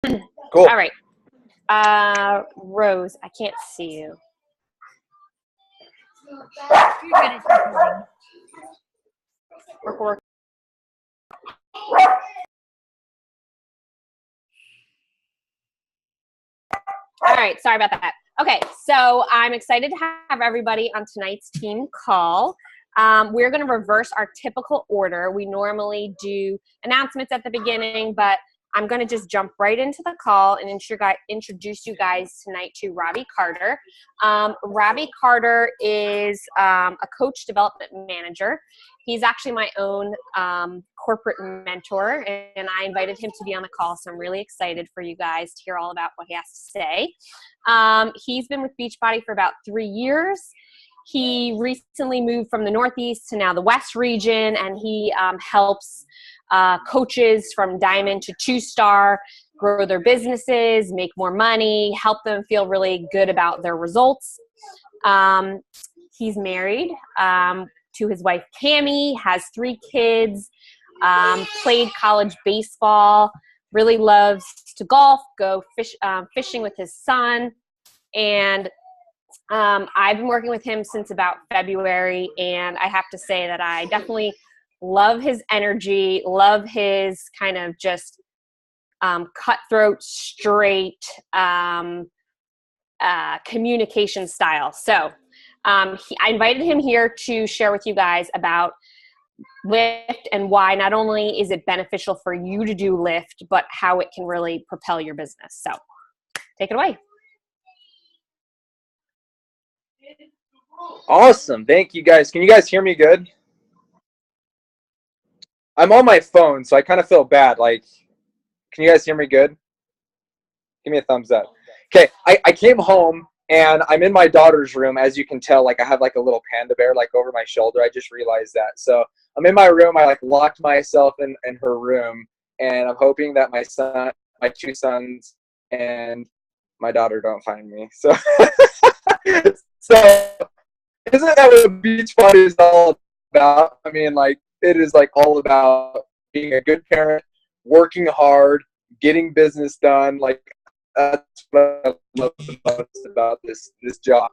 Cool. All right. Rose, I can't see you. Work. All right, sorry about that. Okay, so I'm excited to have everybody on tonight's team call. We're going to reverse our typical order. We normally do announcements at the beginning, but I'm going to just jump right into the call and introduce you guys tonight to Robbie Carter. Robbie Carter is a coach development manager. He's actually my own corporate mentor, and I invited him to be on the call, so I'm really excited for you guys to hear all about what he has to say. He's been with Beachbody for about 3 years. He recently moved from the Northeast to now the West region, and he helps coaches from Diamond to 2-star grow their businesses, make more money, help them feel really good about their results. He's married to his wife, Cammie, has 3 kids, played college baseball, really loves to golf, go fishing with his son, and I've been working with him since about February, and I have to say that I definitely love his energy, love his kind of just cutthroat, straight communication style. So I invited him here to share with you guys about LIIFT and why not only is it beneficial for you to do LIIFT, but how it can really propel your business. So take it away. Awesome. Thank you guys. Can you guys hear me good? I'm on my phone, so I kind of feel bad. Like, can you guys hear me good? Give me a thumbs up. Okay, I came home and I'm in my daughter's room. As you can tell, like I have like a little panda bear like over my shoulder. I just realized that. So I'm in my room. I like locked myself in her room, and I'm hoping that my 2 sons and my daughter don't find me. So so isn't that what Beachbody is all about? I mean, like, it is like all about being a good parent, working hard, getting business done. Like, that's what I love the most about this job.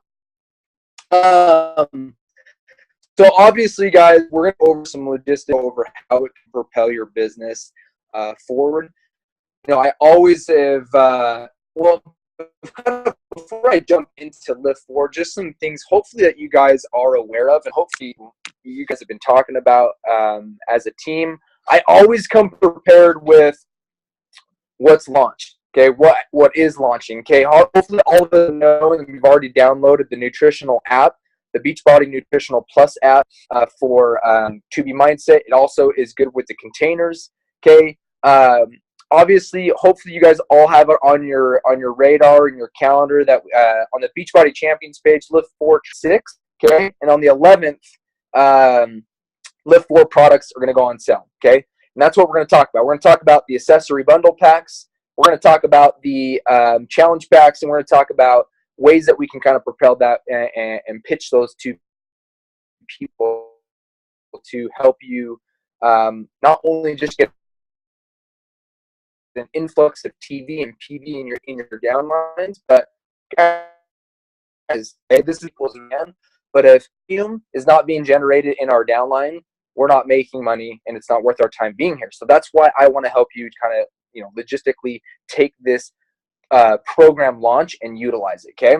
So obviously, guys, we're going to go over some logistics over how it can propel your business forward. You know, I always have, before I jump into LIIFT, just some things hopefully that you guys are aware of, and hopefully you guys have been talking about as a team. I always come prepared with what's launched. Okay, what is launching? Okay, hopefully all of us know, and we've already downloaded the nutritional app, the Beachbody Nutritional Plus app for 2B Mindset. It also is good with the containers. Okay. Obviously, hopefully you guys all have it on your radar and your calendar that on the Beachbody Champions page, LIIFT 6, okay, and on the 11th, LIIFT products are going to go on sale, okay, and that's what we're going to talk about. We're going to talk about the accessory bundle packs. We're going to talk about the challenge packs, and we're going to talk about ways that we can kind of propel that and pitch those to people to help you not only just get an influx of TV and PV in your downlines, but guys, hey, this equals man. But if volume is not being generated in our downline, we're not making money, and it's not worth our time being here. So that's why I want to help you kind of, you know, logistically take this program launch and utilize it. Okay.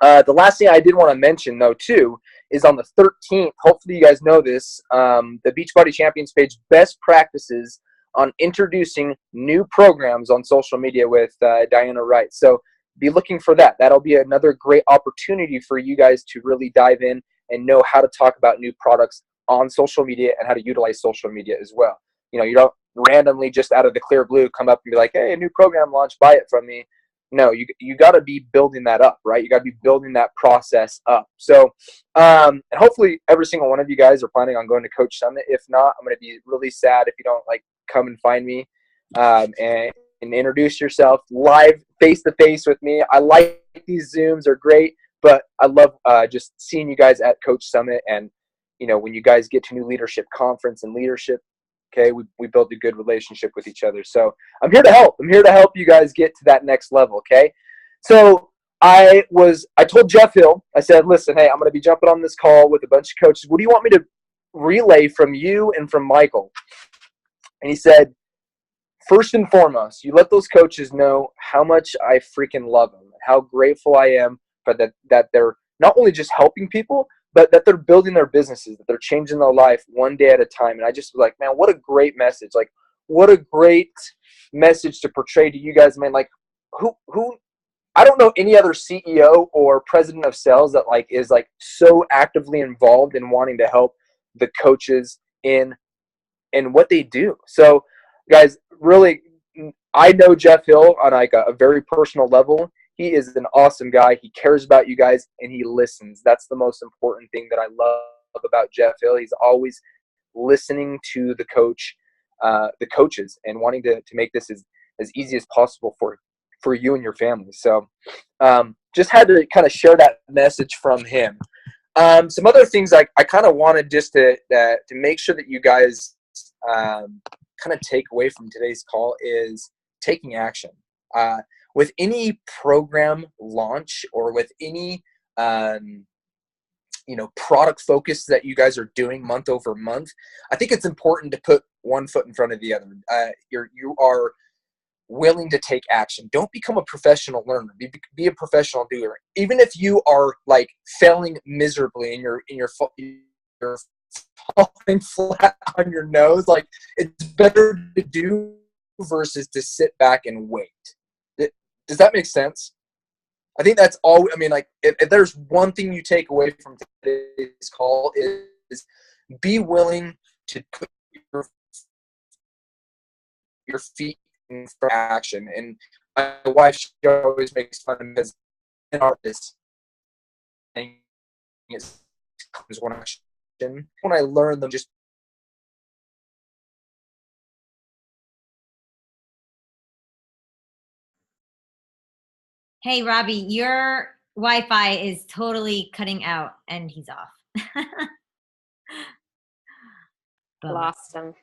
The last thing I did want to mention though too is on the 13th. Hopefully you guys know this. The Beachbody Champions page, best practices on introducing new programs on social media with Diana Wright. So be looking for that. That'll be another great opportunity for you guys to really dive in and know how to talk about new products on social media and how to utilize social media as well. You know, you don't randomly just out of the clear blue come up and be like, hey, a new program launched, buy it from me. No, you got to be building that up, right? You got to be building that process up. So, and hopefully every single one of you guys are planning on going to Coach Summit. If not, I'm going to be really sad if you don't like come and find me and introduce yourself live face-to-face with me. I like these Zooms, are great, but I love just seeing you guys at Coach Summit. And, you know, when you guys get to New Leadership Conference and Leadership, Okay, we built a good relationship with each other. So I'm here to help. I'm here to help you guys get to that next level. Okay, so I told Jeff Hill, I said, listen, hey, I'm going to be jumping on this call with a bunch of coaches. What do you want me to relay from you and from Michael? And he said, first and foremost, you let those coaches know how much I freaking love them, how grateful I am for that they're not only just helping people, but that they're building their businesses, that they're changing their life one day at a time. And I just was like, man, what a great message. Like, what a great message to portray to you guys, man. Like, who I don't know any other CEO or president of sales that like is like so actively involved in wanting to help the coaches in what they do. So guys, really, I know Jeff Hill on like a very personal level. He is an awesome guy. He cares about you guys and he listens. That's the most important thing that I love about Jeff Hill. He's always listening to the coaches and wanting to make this as easy as possible for you and your family. So just had to kind of share that message from him. Some other things I kind of wanted just to make sure that you guys kind of take away from today's call is taking action. With any program launch or with any product focus that you guys are doing month over month, I think it's important to put one foot in front of the other. You are willing to take action. Don't become a professional learner. Be a professional doer. Even if you are like failing miserably and you're falling flat on your nose, like it's better to do versus to sit back and wait. Does that make sense? I think that's all. I mean, like if there's one thing you take away from today's call is be willing to put your feet in for action. And my wife, she always makes fun of me as an artist. And it comes when I learn them just. Hey, Robbie, your Wi-Fi is totally cutting out and he's off. Lost him.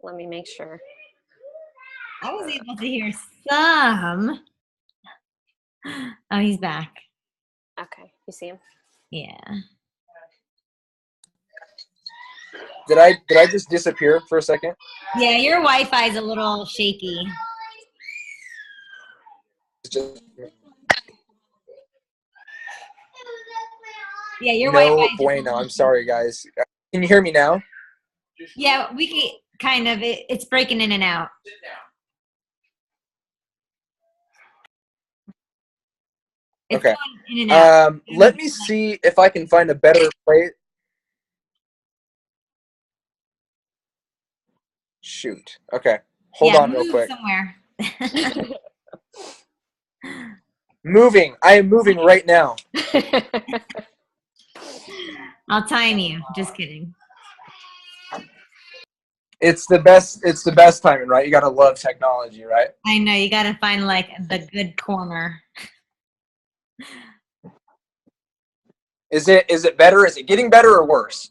Let me make sure. I was able to hear some. Oh, he's back. Okay, you see him? Yeah. Did I just disappear for a second? Yeah, your Wi-Fi is a little shaky. Yeah, your Wi-Fi. No bueno. I'm sorry, guys. Can you hear me now? Yeah, we can kind of. It's breaking in and out. It's okay. going in and out. Let me see if I can find a better place. Shoot. Okay. Hold on real quick. Somewhere. Moving. I am moving right now. I'll time you. Just kidding. It's the best timing, right? You gotta love technology, right? I know, you gotta find like the good corner. Is it better? Is it getting better or worse?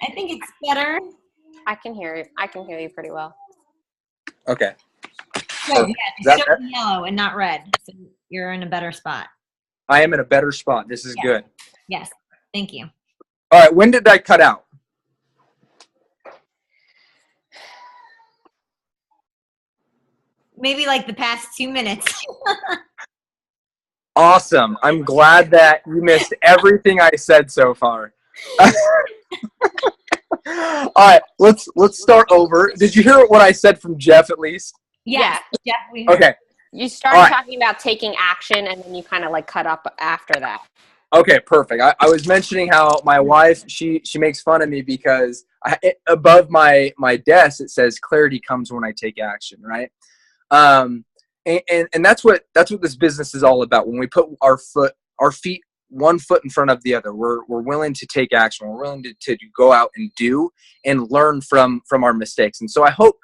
I think it's better. I can hear you. I can hear you pretty well. Okay. Good, yeah, it's still yellow and not red, so you're in a better spot. I am in a better spot. This is good. Yes, thank you. All right, when did I cut out? Maybe like the past 2 minutes. Awesome. I'm glad that you missed everything I said so far. All right, let's start over. Did you hear what I said from Jeff at least? Yeah. Jeff, we heard. Okay. You started talking about taking action, and then you kind of like cut up after that. Okay, perfect. I was mentioning how my wife, she makes fun of me because above my desk it says clarity comes when I take action, right? And that's what this business is all about. When we put our feet one foot in front of the other, we're willing to take action. We're willing to go out and do and learn from our mistakes. And so I hope,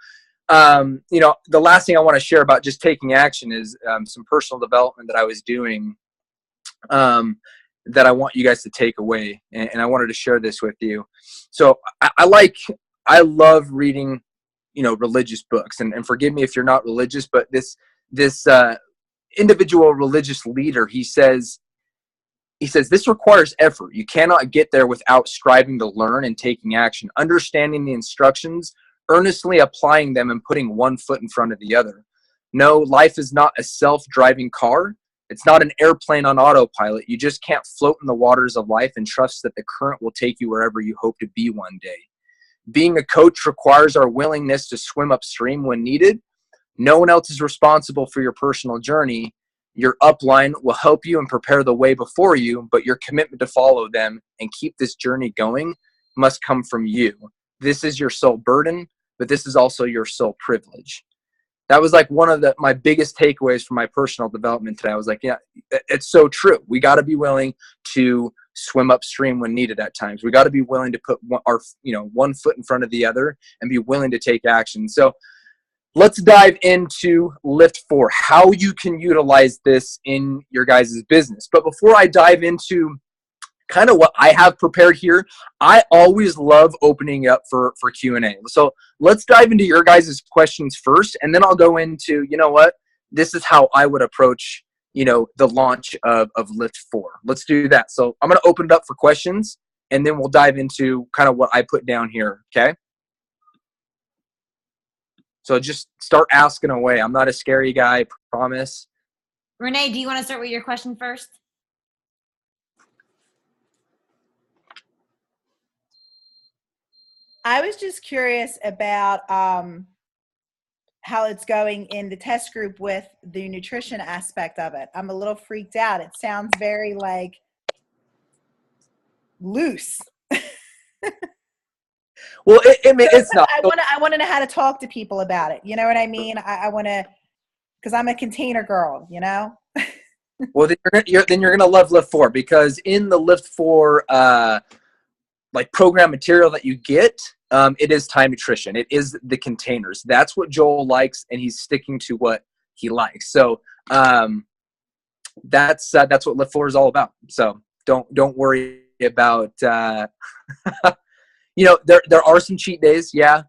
the last thing I want to share about just taking action is some personal development that I was doing. that I want you guys to take away, and I wanted to share this with you. So I love reading, religious books, and forgive me if you're not religious, but this individual religious leader, he says, this requires effort. You cannot get there without striving to learn and taking action, understanding the instructions, earnestly applying them, and putting one foot in front of the other. No, life is not a self-driving car. It's not an airplane on autopilot. You just can't float in the waters of life and trust that the current will take you wherever you hope to be one day. Being a coach requires our willingness to swim upstream when needed. No one else is responsible for your personal journey. Your upline will help you and prepare the way before you, but your commitment to follow them and keep this journey going must come from you. This is your sole burden, but this is also your sole privilege. That was like one of my biggest takeaways from my personal development today. I was like, yeah, it's so true. We got to be willing to swim upstream when needed at times. We got to be willing to put one foot in front of the other and be willing to take action. So let's dive into LIIFT 4, how you can utilize this in your guys' business. But before I dive into kind of what I have prepared here, I always love opening up for Q&A. So let's dive into your guys' questions first, and then I'll go into, this is how I would approach, the launch of LIIFT 4. Let's do that. So I'm going to open it up for questions, and then we'll dive into kind of what I put down here, okay? So just start asking away. I'm not a scary guy, I promise. Renee, do you want to start with your question first? I was just curious about how it's going in the test group with the nutrition aspect of it. I'm a little freaked out. It sounds very like loose. Well, it's not. I want to know how to talk to people about it. You know what I mean? I want to, because I'm a container girl, Well, then you're going to love LIIFT 4, because in the LIIFT 4 program material that you get, it is time nutrition. It is the containers. That's what Joel likes, and he's sticking to what he likes. So that's what LIIFT 4 is all about. So don't worry about there are some cheat days. Yeah,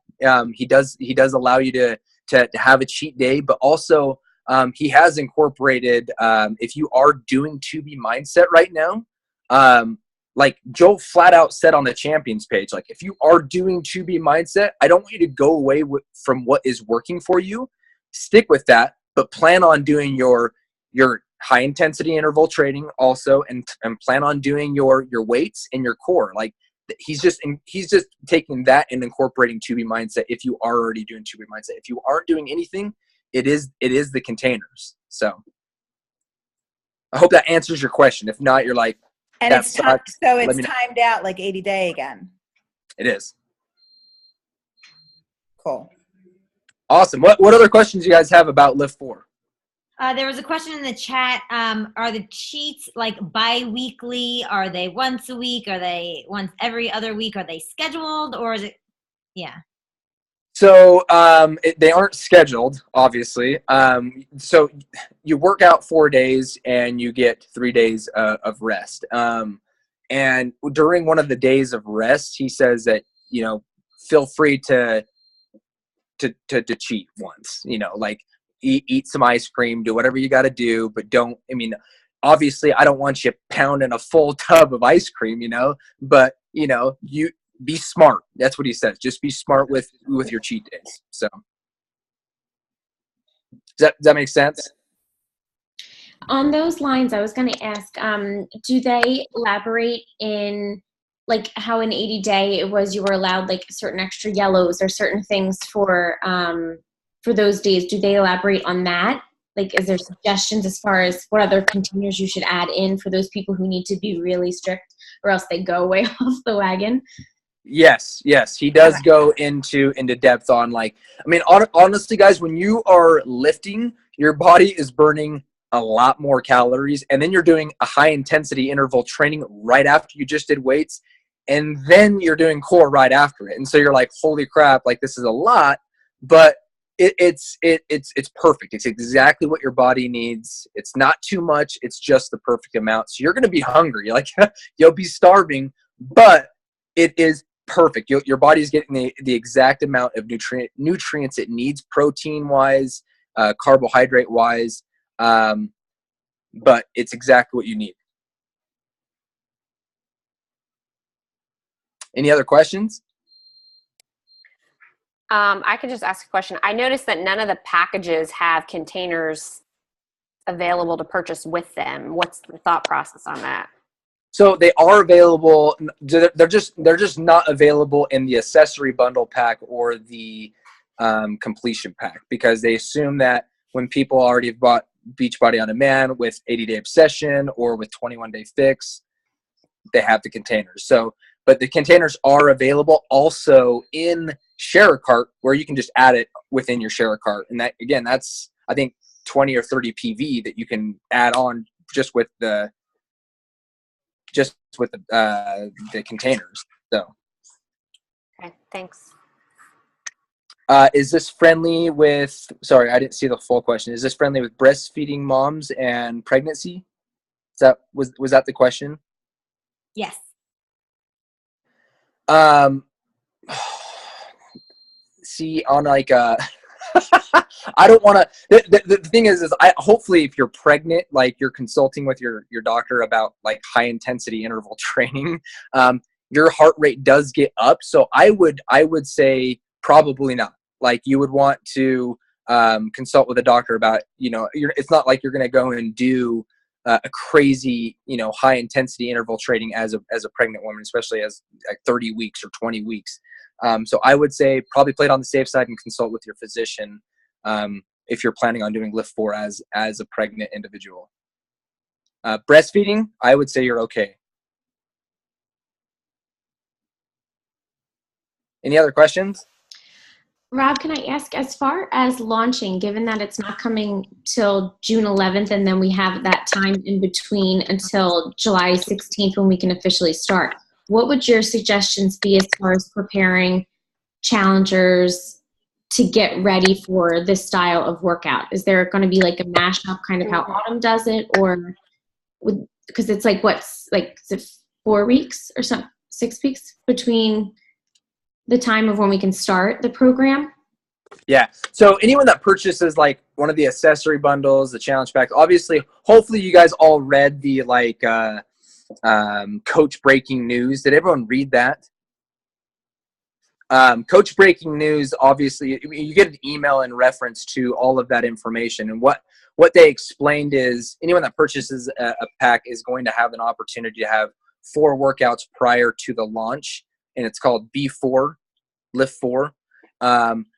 he does allow you to have a cheat day, but also he has incorporated, if you are doing 2B mindset right now, like Joel flat out said on the champions page, like if you are doing 2B mindset, I don't want you to go away from what is working for you. Stick with that, but plan on doing your high intensity interval training also, and plan on doing your weights and your core. Like he's just taking that and incorporating 2B mindset. If you are already doing 2B mindset, if you aren't doing anything, it is the containers. So I hope that answers your question. If not, you're like, and it's timed out like 80-day again. It is. Cool. Awesome. What other questions you guys have about LIIFT 4? There was a question in the chat. Are the cheats like bi-weekly? Are they once a week? Are they once every other week? Are they scheduled, or is it? Yeah. So they aren't scheduled, obviously. So you work out 4 days and you get 3 days of rest. And during one of the days of rest, he says that, feel free to cheat once, like eat some ice cream, do whatever you got to do, but obviously I don't want you pounding a full tub of ice cream, but you be smart. That's what he says. Just be smart with your cheat days. So does that make sense? On those lines, I was going to ask, do they elaborate in like how in 80-day it was you were allowed like certain extra yellows or certain things for those days? Do they elaborate on that? Like, is there suggestions as far as what other containers you should add in for those people who need to be really strict, or else they go way off the wagon? Yes, he does go into depth on honestly, guys, when you are lifting, your body is burning a lot more calories, and then you're doing a high intensity interval training right after you just did weights, and then you're doing core right after it. And so you're like, holy crap, like this is a lot, but It's perfect. It's exactly what your body needs. It's not too much. It's just the perfect amount. So you're going to be hungry. Like you'll be starving, but it is perfect. Your body's getting the exact amount of nutrients it needs, protein wise, carbohydrate wise. But it's exactly what you need. Any other questions? I could just ask a question. I noticed that none of the packages have containers available to purchase with them. What's the thought process on that? So they are available. They're just not available in the accessory bundle pack or the completion pack, because they assume that when people already have bought Beachbody on Demand with 80-day obsession or with 21-day fix, they have the containers. So, but the containers are available also in Share a Cart, where you can just add it within your Share a Cart, and that, again, that's, I think, 20 or 30 PV that you can add on just with the containers. So, Okay, thanks. is this friendly with? Sorry, I didn't see the full question. Is this friendly with breastfeeding moms and pregnancy? Was that the question? Yes. See, on like I don't want to. The thing is I hopefully if you're pregnant, like you're consulting with your doctor about like high intensity interval training, your heart rate does get up. So I would say probably not. Like you would want to consult with a doctor about, it's not like you're going to go and do a crazy, high intensity interval training as a pregnant woman, especially as like 30 weeks or 20 weeks. So I would say probably play it on the safe side and consult with your physician if you're planning on doing LIIFT4 as a pregnant individual. Breastfeeding, I would say you're okay. Any other questions? Rob, can I ask, as far as launching, given that it's not coming till June 11th, and then we have that time in between until July 16th when we can officially start, what would your suggestions be as far as preparing challengers to get ready for this style of workout? Is there going to be like a mashup, kind of how Autumn does it, or because it's like is it 4 weeks or 6 weeks between the time of when we can start the program? Yeah. So anyone that purchases like one of the accessory bundles, the challenge pack, obviously, hopefully you guys all read the Coach Breaking News. Did everyone read that? Coach Breaking News, obviously, you get an email in reference to all of that information. And what they explained is anyone that purchases a pack is going to have an opportunity to have 4 workouts prior to the launch. And it's called B4, LIIFT4.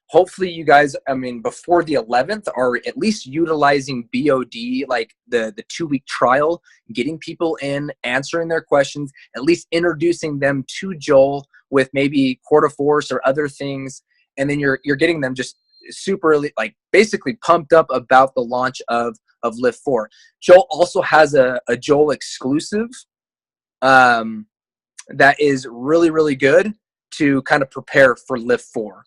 Hopefully you guys, before the 11th, are at least utilizing BOD, like the 2-week trial, getting people in, answering their questions, at least introducing them to Joel with maybe quarter force or other things. And then you're getting them just super, like, basically pumped up about the launch of LIIFT4. Joel also has a Joel exclusive that is really, really good to kind of prepare for LIIFT4.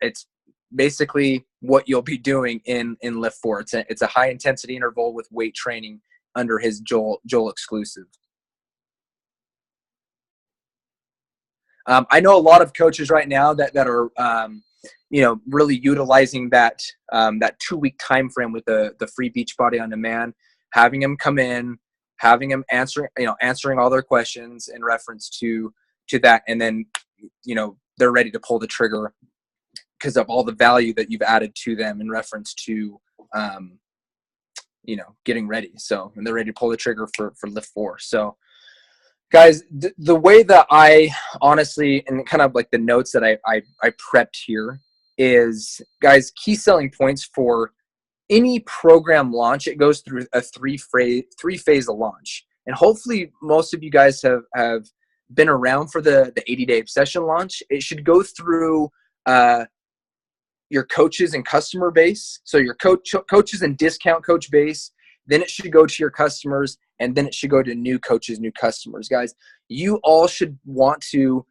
It's basically what you'll be doing in LIIFT4. It's a high intensity interval with weight training under his Joel exclusive. I know a lot of coaches right now that are really utilizing that 2-week time frame with the free Beachbody on Demand, having them come in, having them answering all their questions in reference to that, and then they're ready to pull the trigger because of all the value that you've added to them in reference to getting ready. So, and they're ready to pull the trigger for LIIFT4. So guys, the way that I honestly, and kind of like the notes that I prepped here is, guys, key selling points for any program launch, it goes through a three-phase of launch. And hopefully most of you guys have been around for the 80-day obsession launch. It should go through your coaches and customer base. So your coaches and discount coach base, then it should go to your customers, and then it should go to new coaches, new customers. Guys, you all should want to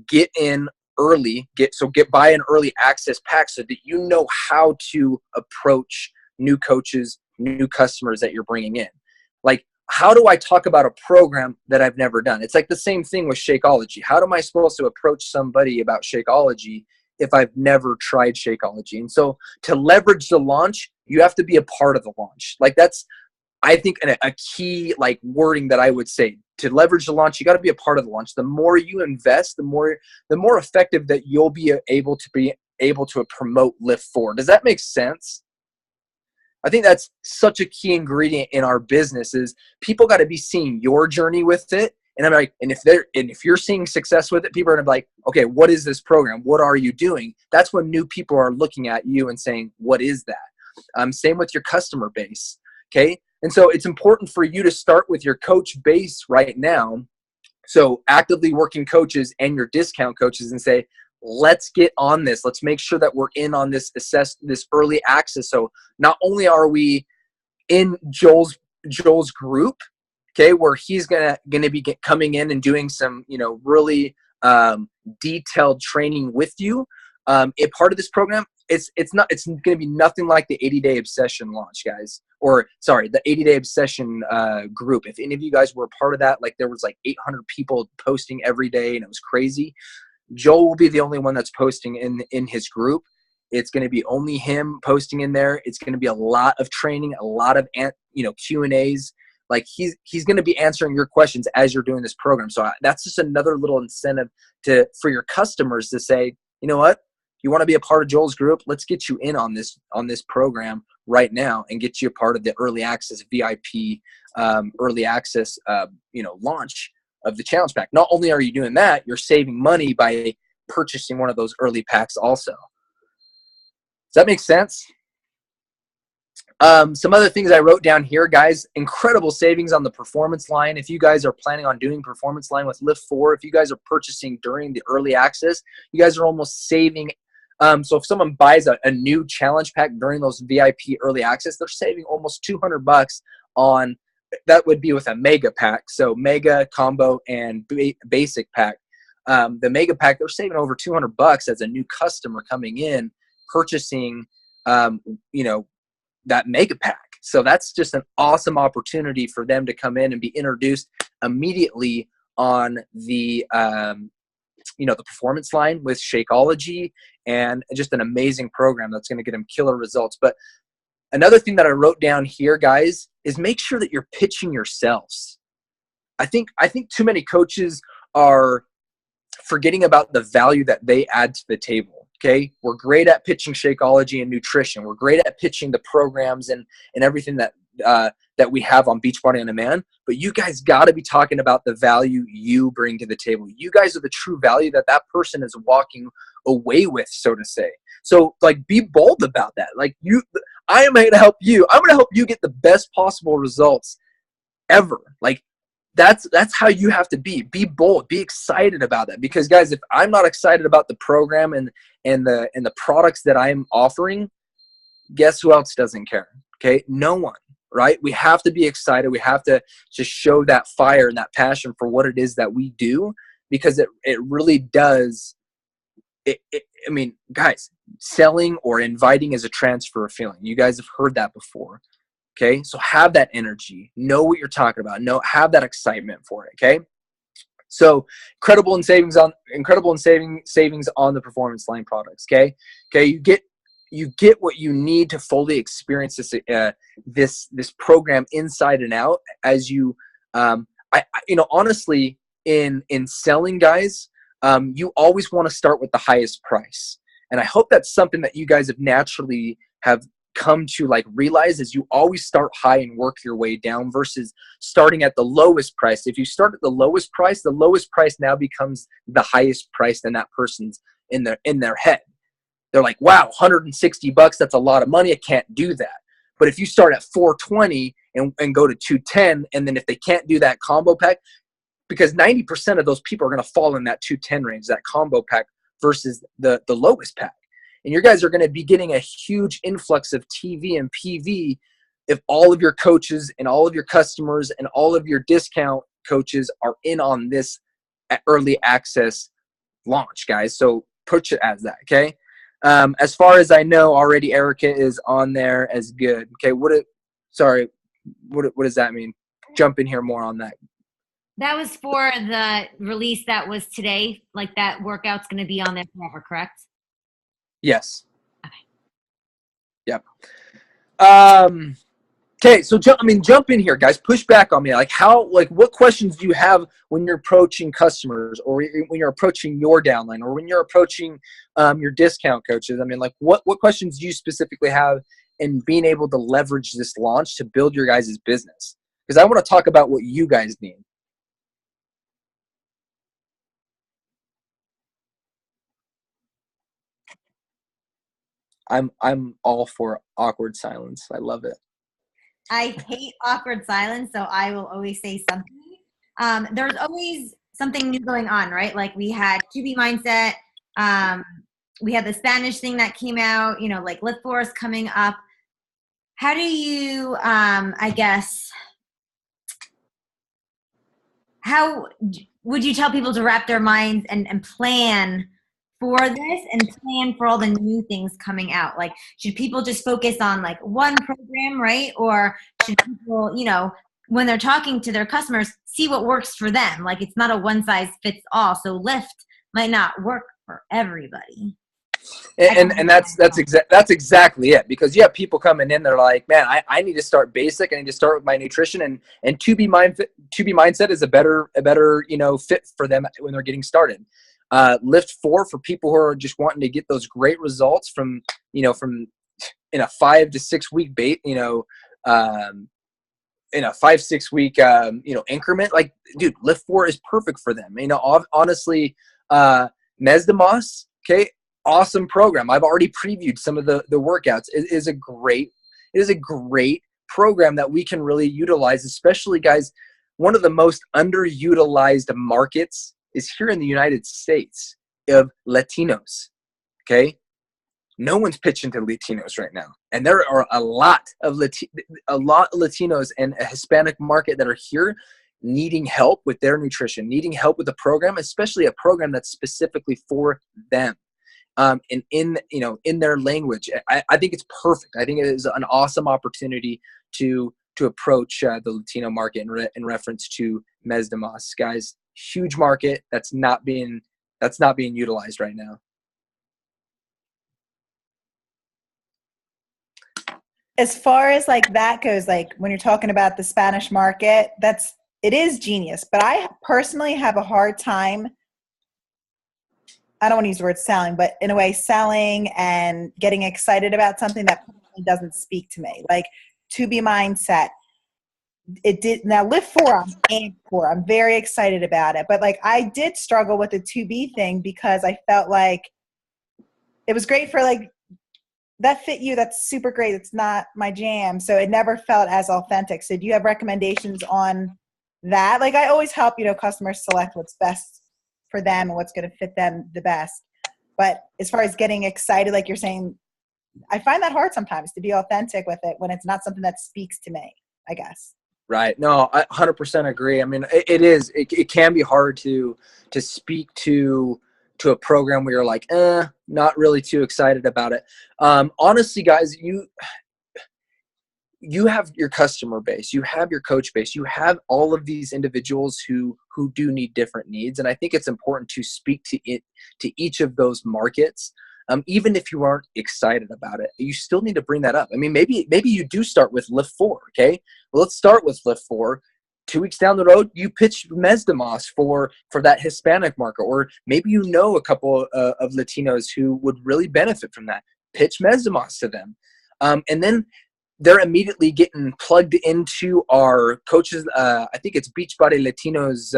get in early, get buy an early access pack so that you know how to approach new coaches, new customers that you're bringing in. Like, how do I talk about a program that I've never done? It's like the same thing with Shakeology. How am I supposed to approach somebody about Shakeology if I've never tried Shakeology? And so to leverage the launch, you have to be a part of the launch. Like, that's, I think, a key like wording that I would say. To leverage the launch, you got to be a part of the launch. The more you invest, the more effective that you'll be able to promote LIIFT. Does that make sense? I think that's such a key ingredient in our business is people got to be seeing your journey with it. And I'm like, and if you're seeing success with it, people are gonna be like, okay, what is this program? What are you doing? That's when new people are looking at you and saying, what is that? Same with your customer base. Okay. And so it's important for you to start with your coach base right now. So actively working coaches and your discount coaches and say, let's get on this. Let's make sure that we're in on this early access. So not only are we in Joel's group, okay, where he's gonna be coming in and doing some, really detailed training with you. A part of this program, it's gonna be nothing like the 80-day obsession launch, guys. Or sorry, the 80-day obsession group. If any of you guys were a part of that, like there was like 800 people posting every day, and it was crazy. Joel will be the only one that's posting in his group. It's going to be only him posting in there. It's going to be a lot of training, a lot of Q&As. Like he's going to be answering your questions as you're doing this program. So that's just another little incentive for your customers to say, you know what, you want to be a part of Joel's group? Let's get you in on this program right now and get you a part of the early access VIP early access launch of the challenge pack. Not only are you doing that, you're saving money by purchasing one of those early packs also. Does that make sense? Some other things I wrote down here, guys. Incredible savings on the performance line. If you guys are planning on doing performance line with LIIFT, if you guys are purchasing during the early access, you guys are almost saving. So if someone buys a new challenge pack during those VIP early access, they're saving almost $200 on. That would be with a mega pack. So mega, combo, and basic pack. The mega pack, they're saving over $200 as a new customer coming in, purchasing, that mega pack. So that's just an awesome opportunity for them to come in and be introduced immediately on the, the performance line with Shakeology, and just an amazing program that's going to get them killer results. But another thing that I wrote down here, guys, is make sure that you're pitching yourselves. I think too many coaches are forgetting about the value that they add to the table. Okay, we're great at pitching Shakeology and nutrition. We're great at pitching the programs and everything that we have on Beachbody On Demand. But you guys got to be talking about the value you bring to the table. You guys are the true value that person is walking away with, so to say. So, like, be bold about that. Like, I am going to help you. I'm going to help you get the best possible results ever. Like, that's how you have to be. Be bold. Be excited about that. Because, guys, if I'm not excited about the program and the products that I'm offering, guess who else doesn't care? Okay, no one. Right? We have to be excited. We have to just show that fire and that passion for what it is that we do, because it really does. I mean, guys, selling or inviting is a transfer of feeling. You guys have heard that before. Okay, so have that energy. Know what you're talking about. Have that excitement for it. Okay, so incredible savings on the performance line products. Okay, you get what you need to fully experience this program inside and out. As you, honestly, in selling, guys, you always want to start with the highest price, and I hope that's something that you guys have naturally have come to realize, is you always start high and work your way down versus starting at the lowest price. If you start at the lowest price now becomes the highest price in that person's in their head. They're like, wow, $160, that's a lot of money. I can't do that. But if you start at $420 and go to $210, and then if they can't do that combo pack, because 90% of those people are going to fall in that $210 range, that combo pack versus the lowest pack. And you guys are going to be getting a huge influx of TV and PV if all of your coaches and all of your customers and all of your discount coaches are in on this early access, launch, guys. So push it as that, okay? As far as I know, already Erica is on there as good. Okay, what does that mean? Jump in here more on that. That was for the release that was today. Like that workout's going to be on there forever, correct? Yes. Okay. Yep. Okay, so jump in here, guys. Push back on me. What questions do you have when you're approaching customers, or when you're approaching your downline, or when you're approaching your discount coaches? I mean, like, what questions do you specifically have in being able to leverage this launch to build your guys' business? Because I want to talk about what you guys need. I'm all for awkward silence. I love it. I hate awkward silence, so I will always say something. There's always something new going on, right? Like we had QB Mindset. We had the Spanish thing that came out, like LIIFT is coming up. How do you, how would you tell people to wrap their minds and plan for this and plan for all the new things coming out? Like, should people just focus on like one program, right? Or should people, when they're talking to their customers, see what works for them? Like, it's not a one size fits all. So LIIFT might not work for everybody. And that's exactly it, because you have people coming in, they're like, man, I need to start basic. I need to start with my nutrition, and to be mindset is a better fit for them when they're getting started. LIIFT 4 for people who are just wanting to get those great results from in a 5 to 6 week in a 5-6 week increment. Like, dude, LIIFT 4 is perfect for them. Honestly, Mesdamas, okay, awesome program. I've already previewed some of the workouts. It is a great program that we can really utilize, especially, guys. One of the most underutilized markets is here in the United States of Latinos. Okay, no one's pitching to Latinos right now, and there are a lot of Latinos and a Hispanic market that are here needing help with their nutrition, needing help with a program, especially a program that's specifically for them. And in their language. I think it's perfect. I think it is an awesome opportunity to approach the Latino market in reference to Mesdamas, guys. Huge market that's not being utilized right now. As far as like that goes, like when you're talking about the Spanish market, it is genius. But I personally have a hard time, I don't want to use the word selling, but in a way selling and getting excited about something that doesn't speak to me. Like To Be Mindset. It did. Now LIIFT 4, I'm amped for. I'm very excited about it. But like I did struggle with the 2B thing because I felt like it was great for like that fit you. That's super great. It's not my jam. So it never felt as authentic. So do you have recommendations on that? Like I always help, customers select what's best for them and what's going to fit them the best. But as far as getting excited, like you're saying, I find that hard sometimes to be authentic with it when it's not something that speaks to me, I guess. Right. No, I 100% agree. I mean, it can be hard to speak to a program where you're like, not really too excited about it. Honestly, guys, you have your customer base, you have your coach base, you have all of these individuals who do need different needs. And I think it's important to speak to each of those markets. Even if you aren't excited about it, you still need to bring that up. I mean, maybe you do start with LIIFT 4. Okay. Well, let's start with LIIFT 4. 2 weeks down the road, you pitch Mesdamas for that Hispanic market, or maybe a couple of Latinos who would really benefit from that. Pitch Mesdamas to them. And then they're immediately getting plugged into our coaches. I think it's Beachbody Latinos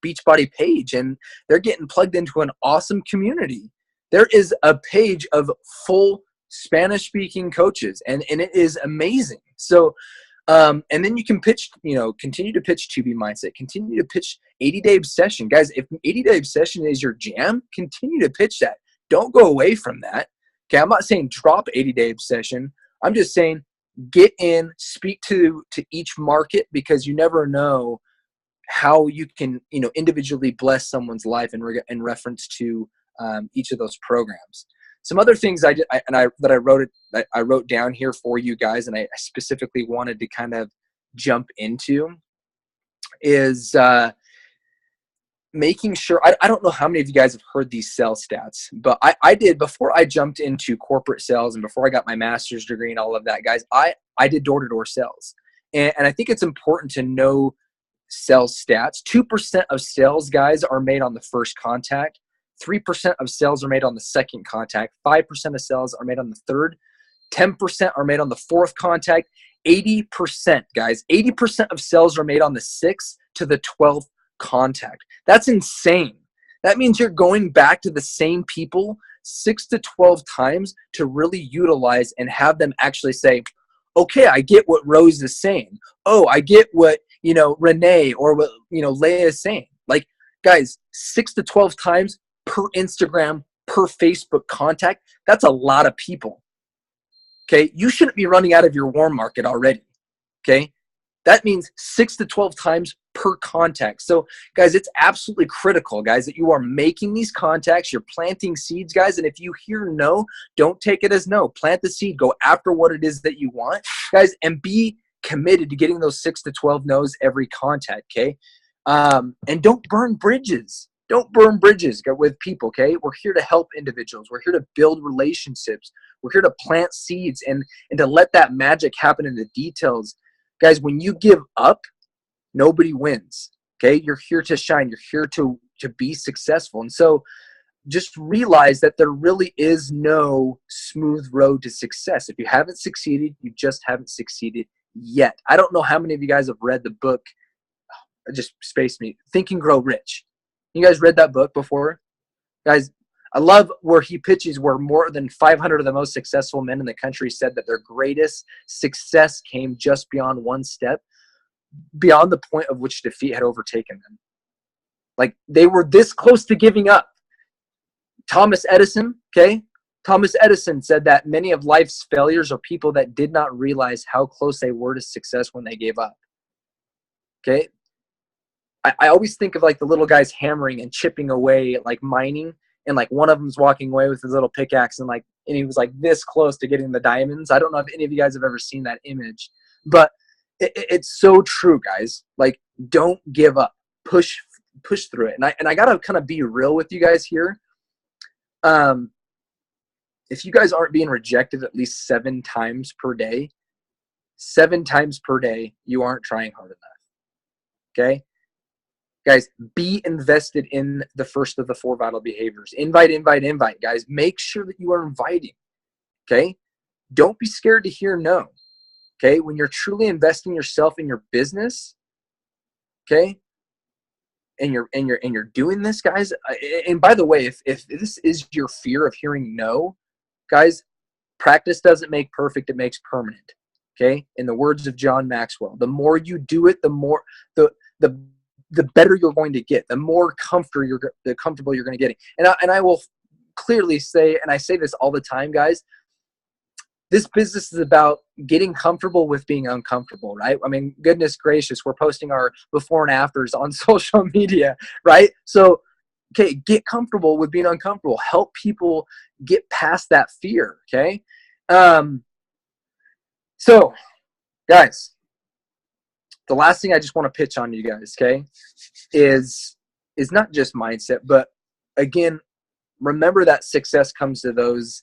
Beachbody page, and they're getting plugged into an awesome community. There is a page of full Spanish-speaking coaches, and it is amazing. So, and then you can pitch, continue to pitch 2B Mindset, continue to pitch 80-Day Obsession. Guys, if 80-Day Obsession is your jam, continue to pitch that. Don't go away from that. Okay, I'm not saying drop 80-Day Obsession. I'm just saying get in, speak to each market, because you never know how you can, individually bless someone's life in reference to each of those programs. Some other things that I wrote down here for you guys, and I specifically wanted to kind of jump into is making sure. I don't know how many of you guys have heard these sales stats, but I did before I jumped into corporate sales and before I got my master's degree and all of that, guys. I did door-to-door sales, and I think it's important to know sales stats. 2% of sales, guys, are made on the first contact. 3% of sales are made on the second contact. 5% of sales are made on the third. 10% are made on the fourth contact. 80%, guys, 80% of sales are made on the 6th to the 12th contact. That's insane. That means you're going back to the same people 6 to 12 times to really utilize and have them actually say, okay, I get what Rose is saying. Oh, I get what, Renee or what, Leia is saying. Like, guys, 6 to 12 times per Instagram, per Facebook contact. That's a lot of people. Okay. You shouldn't be running out of your warm market already. Okay. That means 6 to 12 times per contact. So guys, it's absolutely critical, guys, that you are making these contacts. You're planting seeds, guys. And if you hear no, don't take it as no. Plant the seed, go after what it is that you want, guys, and be committed to getting those 6 to 12 no's every contact. Okay. And don't burn bridges. Don't burn bridges with people, okay? We're here to help individuals. We're here to build relationships. We're here to plant seeds and to let that magic happen in the details. Guys, when you give up, nobody wins, okay? You're here to shine. You're here to be successful. And so just realize that there really is no smooth road to success. If you haven't succeeded, you just haven't succeeded yet. I don't know how many of you guys have read the book, just spaced me, Think and Grow Rich. You guys read that book before? Guys, I love where he pitches where more than 500 of the most successful men in the country said that their greatest success came just beyond one step, beyond the point of which defeat had overtaken them. Like, they were this close to giving up. Thomas Edison, okay? Thomas Edison said that many of life's failures are people that did not realize how close they were to success when they gave up. Okay? I always think of like the little guys hammering and chipping away, like mining, and like one of them's walking away with his little pickaxe and he was like this close to getting the diamonds. I don't know if any of you guys have ever seen that image, but it's so true, guys. Like, don't give up. Push through it. And I gotta kind of be real with you guys here. If you guys aren't being rejected at least 7 times per day, 7 times per day, you aren't trying hard enough. Okay? Guys, be invested in the first of the 4 vital behaviors. Invite, guys. Make sure that you are inviting. Okay? Don't be scared to hear no. Okay? When you're truly investing yourself in your business, okay? And you're doing this, guys. And by the way, if this is your fear of hearing no, guys, practice doesn't make perfect, it makes permanent. Okay? In the words of John Maxwell, the more you do it, the more the better you're going to get, the more comfortable you're going to get. And I will clearly say, and I say this all the time, guys, this business is about getting comfortable with being uncomfortable, right? I mean, goodness gracious, we're posting our before and afters on social media, right? So, okay, get comfortable with being uncomfortable. Help people get past that fear, okay? So, guys, the last thing I just want to pitch on you guys, okay, is not just mindset, but again, remember that success comes to those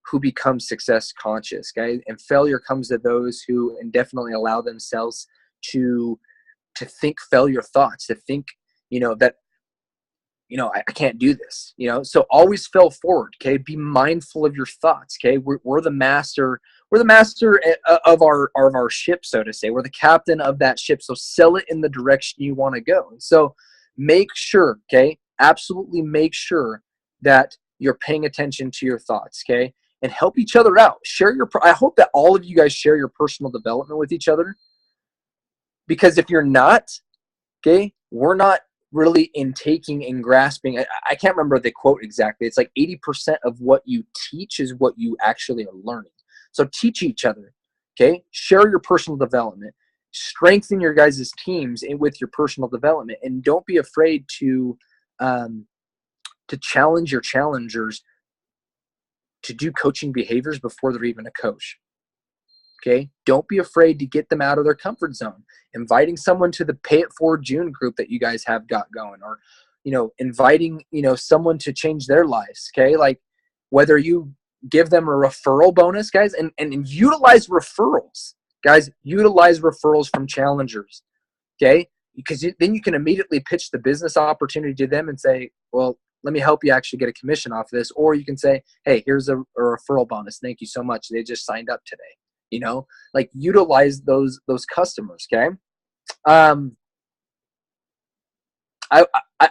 who become success conscious, okay, and failure comes to those who indefinitely allow themselves to think failure thoughts, to think, that, I can't do this, so always fail forward, okay, be mindful of your thoughts, okay, we're the master. We're the master of our ship, so to say. We're the captain of that ship. So sell it in the direction you want to go. And so make sure, okay, absolutely make sure that you're paying attention to your thoughts, okay, and help each other out. I hope that all of you guys share your personal development with each other, because if you're not, okay, we're not really in taking and grasping. I can't remember the quote exactly. It's like 80% of what you teach is what you actually are learning. So teach each other, okay? Share your personal development. strengthen your guys' teams with your personal development, and don't be afraid to challenge your challengers to do coaching behaviors before they're even a coach. Okay, don't be afraid to get them out of their comfort zone. Inviting someone to the Pay It Forward June group that you guys have got going, or inviting someone to change their lives. Okay, like whether you give them a referral bonus, guys, and utilize referrals, guys. Utilize referrals from challengers. Okay, because then you can immediately pitch the business opportunity to them and say, well, let me help you actually get a commission off of this. Or you can say, hey, here's a referral bonus. Thank you so much. They just signed up today. Like utilize those customers. Okay. I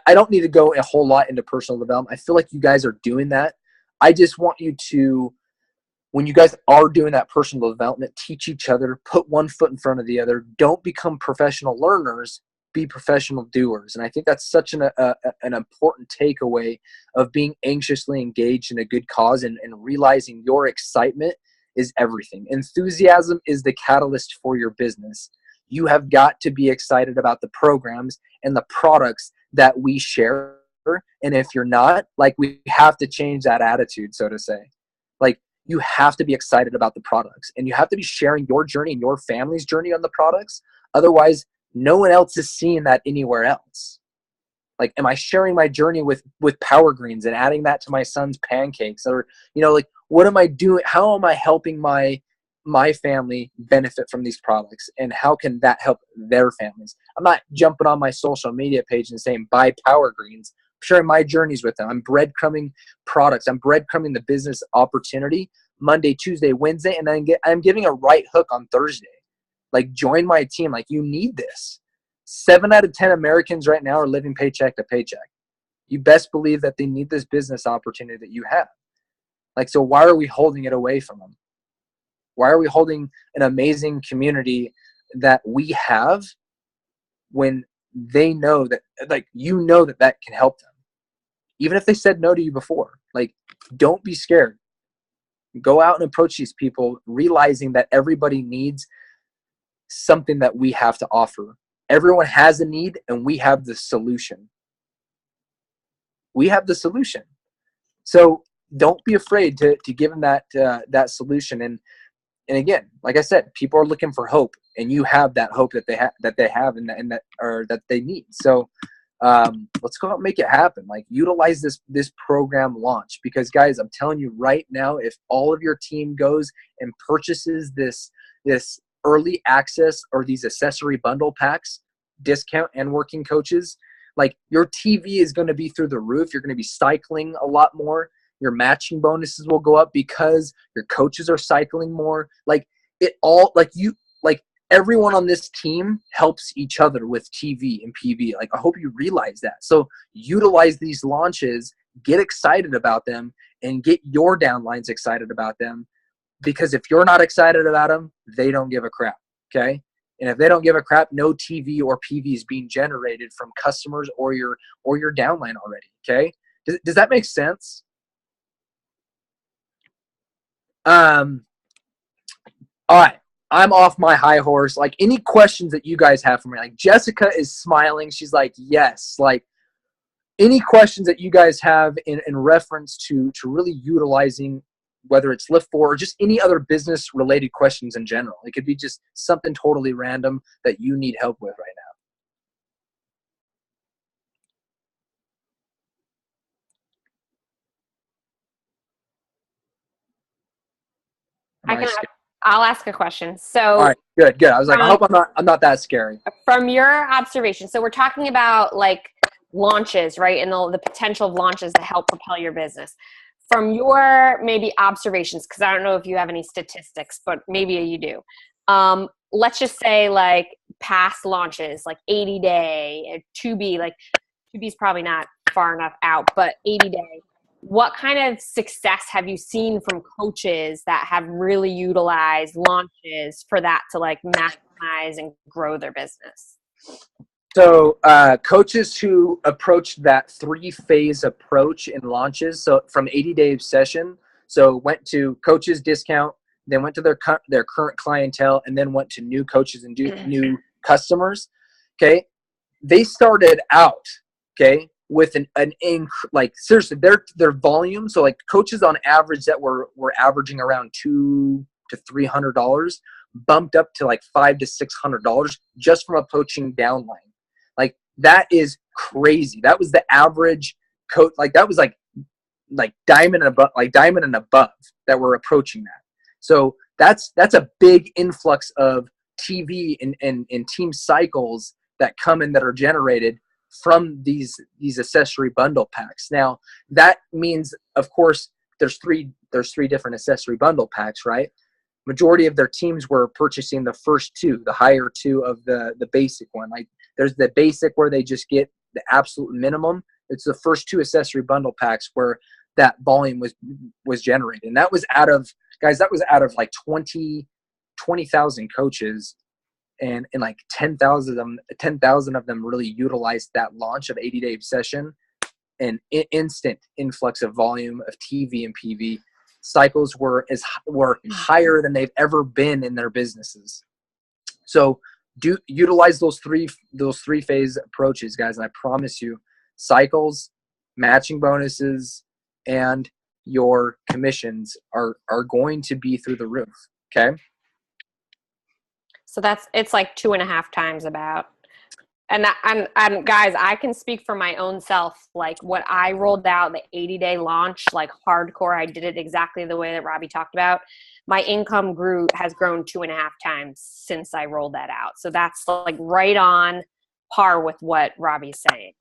don't need to go a whole lot into personal development. I feel like you guys are doing that. I just want you to, when you guys are doing that personal development, teach each other, put one foot in front of the other. Don't become professional learners, be professional doers. And I think that's such an important takeaway of being anxiously engaged in a good cause, and realizing your excitement is everything. Enthusiasm is the catalyst for your business. You have got to be excited about the programs and the products that we share. And if you're not, like, we have to change that attitude, so to say. Like, you have to be excited about the products, and you have to be sharing your journey and your family's journey on the products. Otherwise, no one else is seeing that anywhere else. Like, am I sharing my journey with Power Greens and adding that to my son's pancakes? Or, like, what am I doing? How am I helping my family benefit from these products? And how can that help their families? I'm not jumping on my social media page and saying, buy Power Greens. I'm sharing my journeys with them. I'm breadcrumbing products. I'm breadcrumbing the business opportunity Monday, Tuesday, Wednesday, and I'm giving a right hook on Thursday. Like, join my team. Like, you need this. 7 out of 10 Americans right now are living paycheck to paycheck. You best believe that they need this business opportunity that you have. Like, so why are we holding it away from them? Why are we holding an amazing community that we have when they know that, like, that can help them? Even if they said no to you before, like, don't be scared. Go out and approach these people, realizing that everybody needs something that we have to offer. Everyone has a need, and we have the solution. We have the solution. So don't be afraid to give them that solution. And again, like I said, people are looking for hope, and you have that hope that they have and that they need. So let's go out and make it happen. Like, utilize this program launch, because guys, I'm telling you right now, if all of your team goes and purchases this early access or these accessory bundle packs, discount and working coaches, like, your TV is going to be through the roof. You're going to be cycling a lot more. Your matching bonuses will go up because your coaches are cycling more. Like, everyone on this team helps each other with TV and PV. Like, I hope you realize that. So utilize these launches, get excited about them, and get your downlines excited about them. Because if you're not excited about them, they don't give a crap. Okay. And if they don't give a crap, no TV or PV is being generated from customers or your downline already. Okay. Does that make sense? All right. I'm off my high horse. Like, any questions that you guys have for me? Like, Jessica is smiling. She's like, yes. Like, any questions that you guys have in reference to really utilizing, whether it's LIIFT or just any other business related questions in general. It could be just something totally random that you need help with right now. I'll ask a question. So, all right, good. I was like, I hope I'm not that scary. From your observation, so we're talking about, like, launches, right? And the potential of launches to help propel your business. From your maybe observations, because I don't know if you have any statistics, but maybe you do. Let's just say, like, past launches, like 80 day, 2B, like 2B is probably not far enough out, but 80 day. What kind of success have you seen from coaches that have really utilized launches for that to, like, maximize and grow their business? So coaches who approached that 3-phase approach in launches, so from 80-day session, so went to coaches discount, then went to their current clientele, and then went to new coaches and new customers. Okay. They started out, okay, with like seriously, their volume. So like coaches on average that were averaging around $200 to $300 bumped up to like $500 to $600 just from approaching downline. Like that is crazy. That was the average coach. Like that was like diamond and above that were approaching that. So that's a big influx of TV and team cycles that come in that are generated from these accessory bundle packs. Now that means, of course, there's three different accessory bundle packs, right? Majority of their teams were purchasing the first two, the higher two of the basic one. Like there's the basic where they just get the absolute minimum. It's the first two accessory bundle packs where that volume was generated. And that was out of like 20,000 coaches, and like 10,000 of them really utilized that launch of 80-day obsession, and instant influx of volume of TV and PV. Cycles were higher than they've ever been in their businesses. So do utilize those three phase approaches, guys. And I promise you, cycles, matching bonuses, and your commissions are going to be through the roof. Okay. So it's like 2.5 times about. And I'm guys, I can speak for my own self. Like what I rolled out, the 80-day launch, like hardcore, I did it exactly the way that Robbie talked about. My income has grown 2.5 times since I rolled that out. So that's like right on par with what Robbie's saying.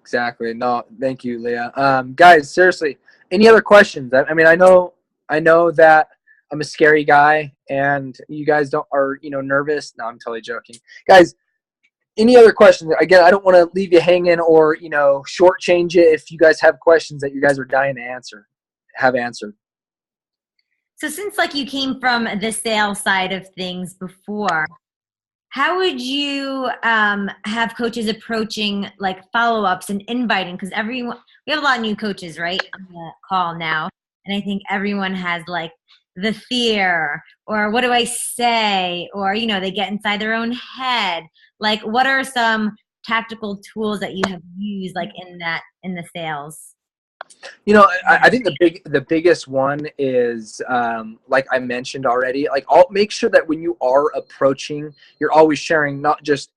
Exactly. No, thank you, Leah. Guys, seriously, any other questions? I mean, I know that I'm a scary guy and you guys are nervous. No, I'm totally joking. Guys, any other questions? Again, I don't want to leave you hanging or, shortchange it if you guys have questions that you guys are dying to have answered. So since like you came from the sales side of things before, how would you have coaches approaching like follow-ups and inviting? Because we have a lot of new coaches, right, on the call now. And I think everyone has like the fear or what do I say? Or, they get inside their own head. Like what are some tactical tools that you have used like in the sales? I think the biggest one is, like I mentioned already, like I'll make sure that when you are approaching, you're always sharing not just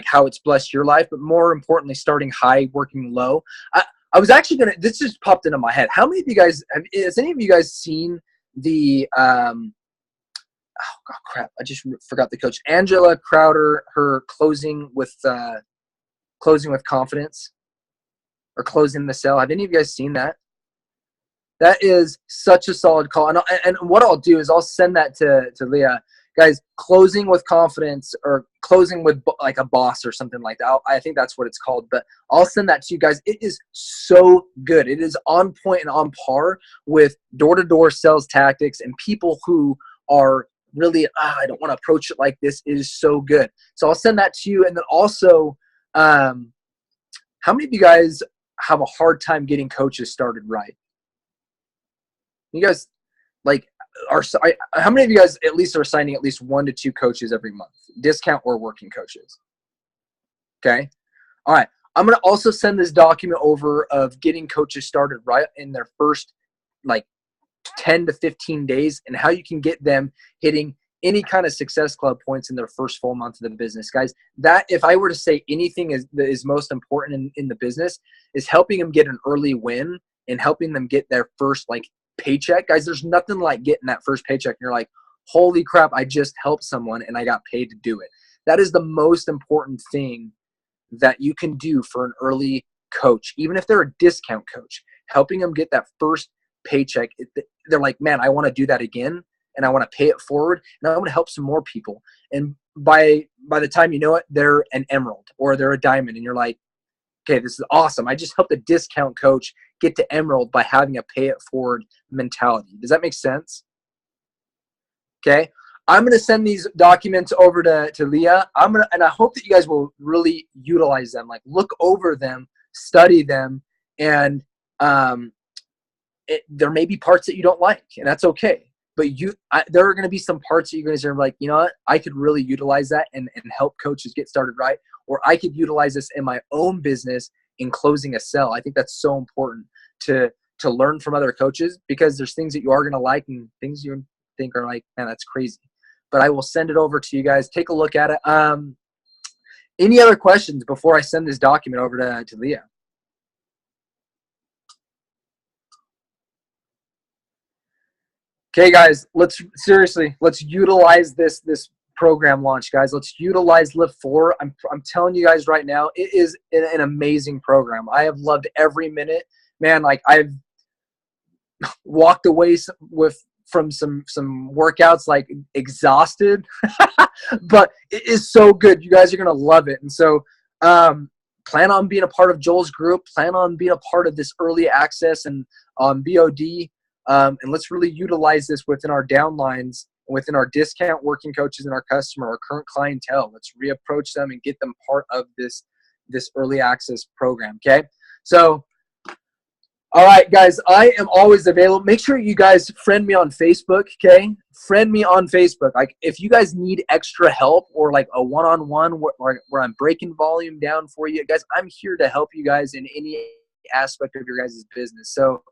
how it's blessed your life, but more importantly, starting high, working low. I was actually this just popped into my head. How many of you guys, has any of you guys seen the, oh God, crap. I just forgot the coach, Angela Crowder, her closing with confidence. Or closing the sale. Have any of you guys seen that? That is such a solid call. And what I'll do is I'll send that to Leah. Guys, closing with confidence or closing with like a boss or something like that. I think that's what it's called. But I'll send that to you guys. It is so good. It is on point and on par with door-to-door sales tactics and people who are really, I don't want to approach it like this. It is so good. So I'll send that to you. And then also, how many of you guys have a hard time getting coaches started right? You guys how many of you guys at least are signing at least 1 to 2 coaches every month, discount or working coaches? Okay. All right. I'm going to also send this document over of getting coaches started right in their first 10 to 15 days and how you can get them hitting any kind of success club points in their first full month of the business. Guys, that if I were to say anything is most important in the business is helping them get an early win and helping them get their first paycheck. Guys, there's nothing like getting that first paycheck and you're like, holy crap, I just helped someone and I got paid to do it. That is the most important thing that you can do for an early coach, even if they're a discount coach, helping them get that first paycheck. They're like, man, I want to do that again. And I want to pay it forward, and I want to help some more people. And by the time you know it, they're an emerald or they're a diamond, and you're like, okay, this is awesome. I just helped a discount coach get to emerald by having a pay it forward mentality. Does that make sense? Okay. I'm going to send these documents over to Leah. And I hope that you guys will really utilize them, look over them, study them, and there may be parts that you don't like, and that's okay. But there are going to be some parts that you're going to say, like, you know what, I could really utilize that and help coaches get started right. Or I could utilize this in my own business in closing a sale. I think that's so important to learn from other coaches, because there's things that you are going to like and things you think are like, man, that's crazy. But I will send it over to you guys. Take a look at it. Any other questions before I send this document over to Leah? Okay, guys, let's utilize this program launch, guys. Let's utilize LIIFT. I'm telling you guys right now, it is an amazing program. I have loved every minute, man. Like, I've walked away from some workouts like exhausted, but it is so good. You guys are gonna love it. And so plan on being a part of Joel's group. Plan on being a part of this early access and BOD. And let's really utilize this within our downlines, within our discount working coaches and our customer, our current clientele. Let's reapproach them and get them part of this early access program. Okay. So, all right, guys, I am always available. Make sure you guys friend me on Facebook. Okay. Friend me on Facebook. Like, if you guys need extra help or like a one-on-one where I'm breaking volume down for you guys, I'm here to help you guys in any aspect of your guys' business. So,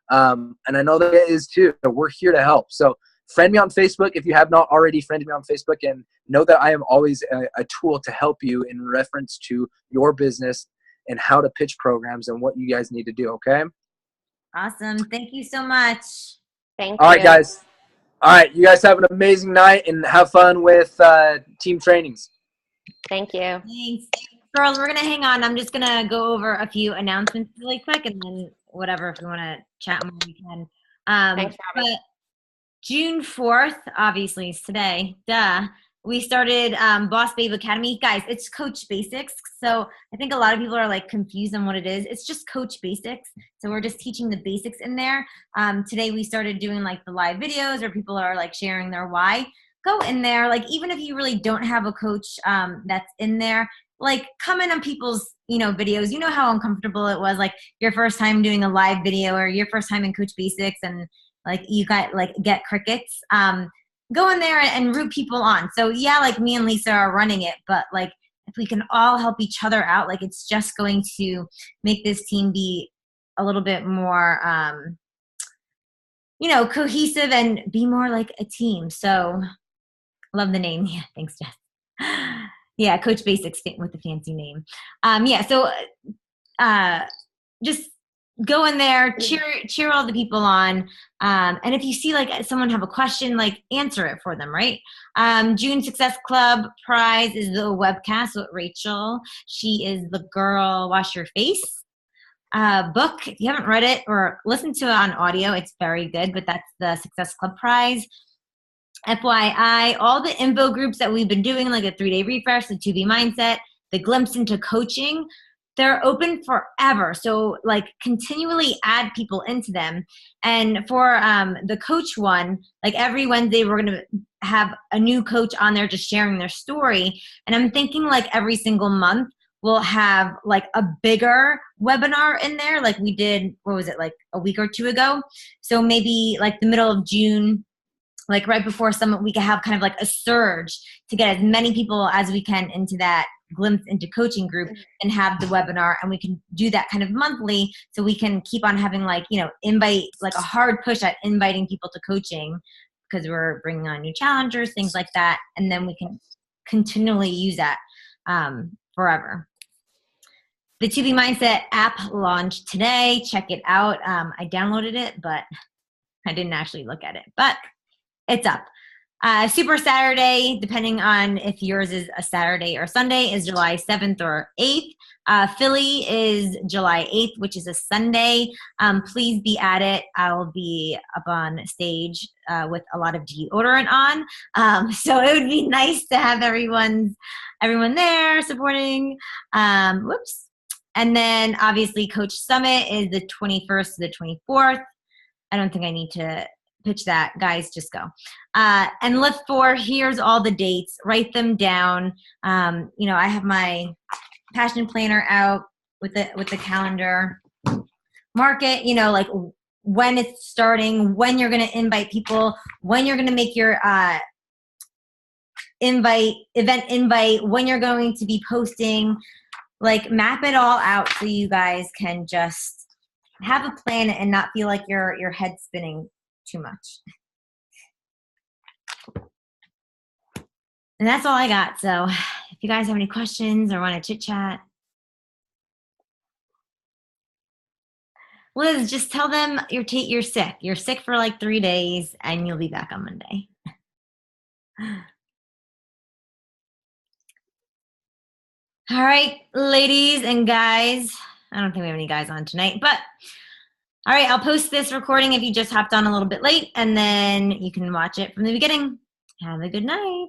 and I know that is too. We're here to help. So friend me on Facebook if you have not already friended me on Facebook, and know that I am always a tool to help you in reference to your business and how to pitch programs and what you guys need to do. Okay. Awesome. Thank you so much. Thank you. All right, guys. All right. You guys have an amazing night and have fun with team trainings. Thank you. Thanks. Girls, we're going to hang on. I'm just going to go over a few announcements really quick, and then whatever, if we want to chat more, we can. Thanks for having me. June 4th, obviously, is today. Duh. We started Boss Babe Academy. Guys, it's Coach Basics. So I think a lot of people are like confused on what it is. It's just Coach Basics. So we're just teaching the basics in there. Today we started doing like the live videos where people are like sharing their why. Go in there. Like, even if you really don't have a coach that's in there, like, comment on people's, videos. You know how uncomfortable it was, like your first time doing a live video or your first time in Coach Basics and like you got like get crickets. Go in there and root people on. So yeah, like me and Lisa are running it, but like if we can all help each other out, like it's just going to make this team be a little bit more, cohesive and be more like a team. So love the name. Yeah, thanks, Jess. Yeah, Coach Basics with the fancy name. So just go in there, cheer all the people on. And if you see like someone have a question, like answer it for them, right? June Success Club prize is the webcast with Rachel. She is the girl, Wash Your Face book. If you haven't read it or listened to it on audio, it's very good, but that's the Success Club prize. FYI, all the info groups that we've been doing, like a 3-day refresh, the 2B mindset, the glimpse into coaching, they're open forever. So like continually add people into them. And for the coach one, like every Wednesday, we're going to have a new coach on there just sharing their story. And I'm thinking like every single month we'll have like a bigger webinar in there. Like we did, what was it, like a week or two ago? So maybe like the middle of June, like right before Summit, we can have kind of like a surge to get as many people as we can into that glimpse into coaching group and have the webinar. And we can do that kind of monthly, so we can keep on having like, invite, like a hard push at inviting people to coaching, because we're bringing on new challengers, things like that. And then we can continually use that forever. The 2B Mindset app launched today. Check it out. I downloaded it, but I didn't actually look at it, but it's up. Super Saturday, depending on if yours is a Saturday or Sunday, is July 7th or 8th. Philly is July 8th, which is a Sunday. Please be at it. I'll be up on stage with a lot of deodorant on. So it would be nice to have everyone there supporting. And then obviously Coach Summit is the 21st to the 24th. I don't think I need to pitch that, guys, just go. And LIIFT, here's all the dates, write them down. I have my passion planner out with the calendar. Mark it, like when it's starting, when you're going to invite people, when you're going to make your event invite, when you're going to be posting. Like, map it all out so you guys can just have a plan and not feel like your head spinning too much. And that's all I got. So if you guys have any questions or want to chit chat, Liz, just tell them you're sick. You're sick for like 3 days and you'll be back on Monday. All right, ladies and guys. I don't think we have any guys on tonight, but all right, I'll post this recording if you just hopped on a little bit late, and then you can watch it from the beginning. Have a good night.